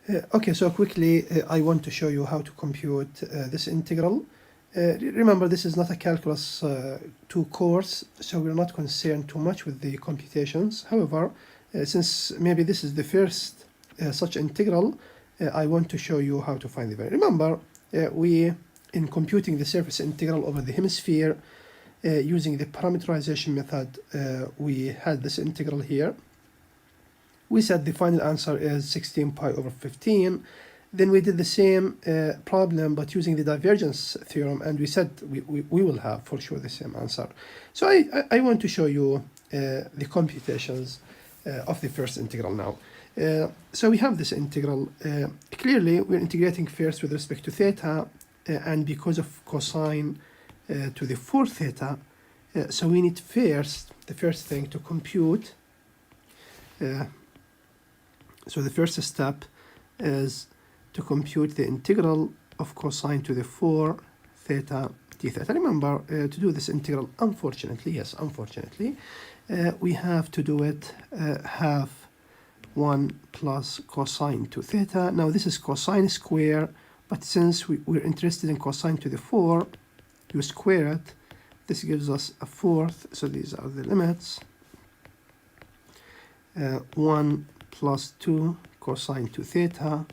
Okay, so quickly, I want to show you how to compute this integral. Remember, this is not a calculus 2 course, so we're not concerned too much with the computations. However, since maybe this is the first such integral, I want to show you how to find the value. Remember, in computing the surface integral over the hemisphere, using the parameterization method, we had this integral here. We said the final answer is 16 pi over 15. Then we did the same problem, but using the divergence theorem, and we said we will have for sure the same answer. So I want to show you the computations of the first integral now. So we have this integral. Clearly, we're integrating first with respect to theta, and because of cosine to the 4 theta, so we need the first thing to compute. So the first step is to compute the integral of cosine to the 4 theta d theta. Remember, to do this integral, unfortunately, we have to do it half 1 plus cosine to theta. Now this is cosine square, but since we're interested in cosine to the 4, you square it. This gives us a fourth, so these are the limits. 1 plus 2 cosine to theta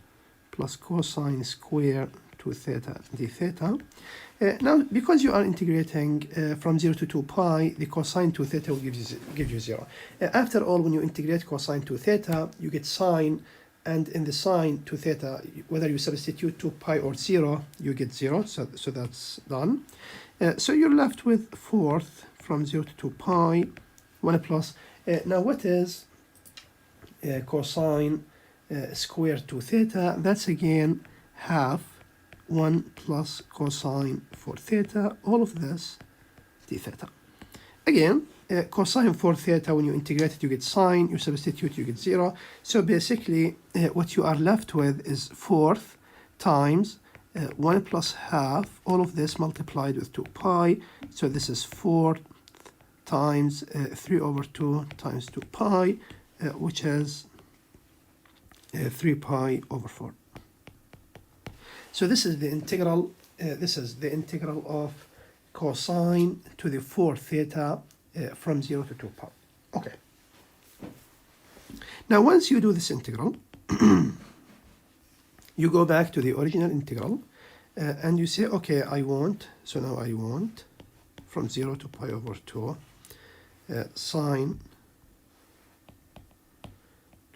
plus cosine square to theta d theta. Now, because you are integrating from 0 to 2 pi, the cosine to theta will give you 0. After all, when you integrate cosine to theta, you get sine, and in the sine to theta, whether you substitute 2 pi or 0, you get 0, so that's done. So you're left with fourth from 0 to 2 pi, 1 plus. Now what is cosine square to theta? That's again half 1 plus cosine for theta, all of this d theta. Again, cosine for theta, when you integrate it, you get sine, you substitute, you get 0. So basically, what you are left with is fourth times 1 plus half, all of this multiplied with 2 pi. So this is fourth times 3 over 2 times 2 pi, which is 3 pi over 4. So this is the integral. This is the integral of cosine to the 4 theta from 0 to 2 pi. Okay. Now, once you do this integral, you go back to the original integral, and you say, okay, I want from 0 to pi over 2 sine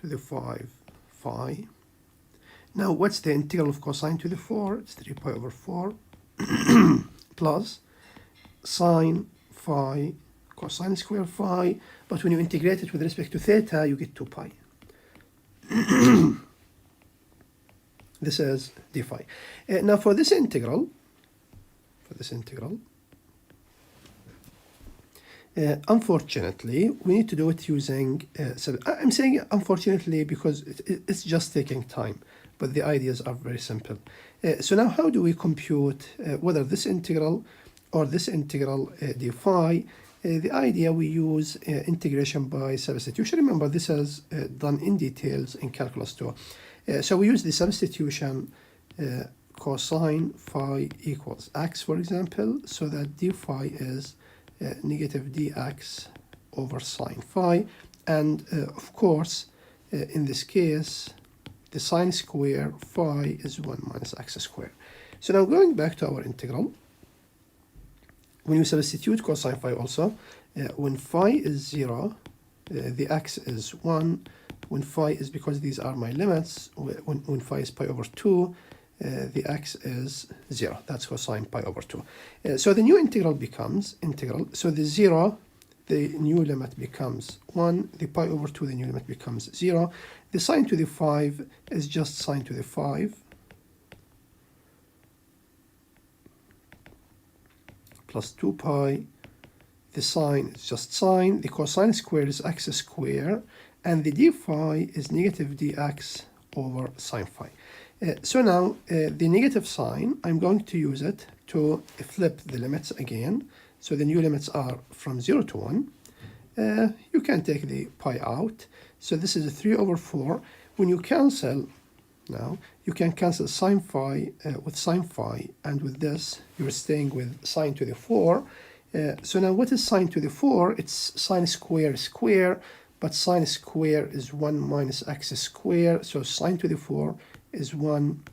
to the 5 phi. Now, what's the integral of cosine to the 4? It's 3 pi over 4 plus sine phi cosine square phi. But when you integrate it with respect to theta, you get 2 pi. This is d phi. Now, for this integral, unfortunately, we need to do it using, I'm saying unfortunately because it's just taking time, but the ideas are very simple. So now how do we compute whether this integral or this integral d phi? The idea, we use integration by substitution. Remember, this is done in details in calculus 2. So we use the substitution cosine phi equals x, for example, so that d phi is negative dx over sine phi, and of course in this case the sine square phi is 1 minus x squared. So now going back to our integral, when you substitute cosine phi also, when phi is 0, the x is 1. When phi is, because these are my limits, when phi is pi over 2, the x is 0. That's cosine pi over 2. So the new integral becomes integral. So the 0, the new limit becomes 1. The pi over 2, the new limit becomes 0. The sine to the 5 is just sine to the 5 plus 2 pi. The sine is just sine. The cosine squared is x squared. And the d phi is negative dx over sine phi. So now, the negative sign, I'm going to use it to flip the limits again. So the new limits are from 0 to 1. You can take the pi out. So this is 3 over 4. When you cancel Now, you can cancel sine phi with sine phi, and with this, you're staying with sine to the 4. So now, what is sine to the 4? It's sine square, but sine square is 1 minus x square. So sine to the 4 is 1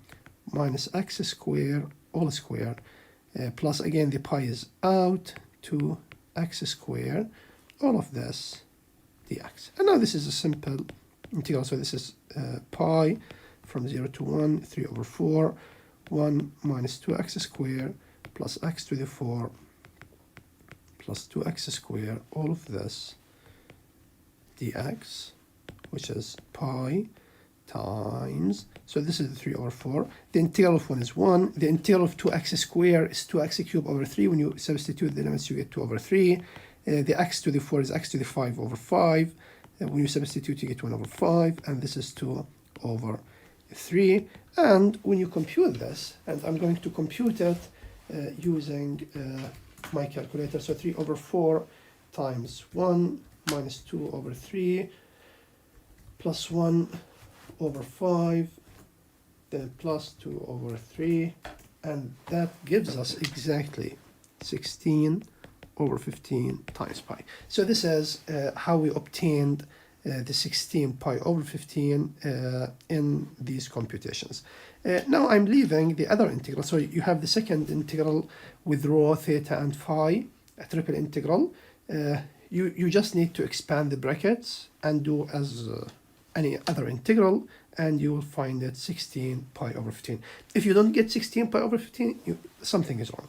minus x square, all square, plus, again, the pi is out, to x square, all of this dx. And now this is a simple integral. So this is pi from 0 to 1, 3 over 4, 1 minus 2x squared plus x to the 4 plus 2x squared, all of this dx, which is pi times, so this is the 3 over 4. The integral of 1 is 1. The integral of 2x squared is 2x cubed over 3. When you substitute the limits, you get 2 over 3. The x to the 4 is x to the 5 over 5. When you substitute, you get 1 over 5. And this is 2 over 3. And when you compute this, and I'm going to compute it using my calculator, so 3 over 4 times 1 minus 2 over 3 plus 1 over 5, then plus 2 over 3, and that gives us exactly 16 over 15 times pi. So this is how we obtained the 16 pi over 15 in these computations. Now I'm leaving the other integral. So you have the second integral with rho, theta, and phi, a triple integral. You just need to expand the brackets and do as any other integral, and you will find it 16 pi over 15. If you don't get 16 pi over 15, something is wrong.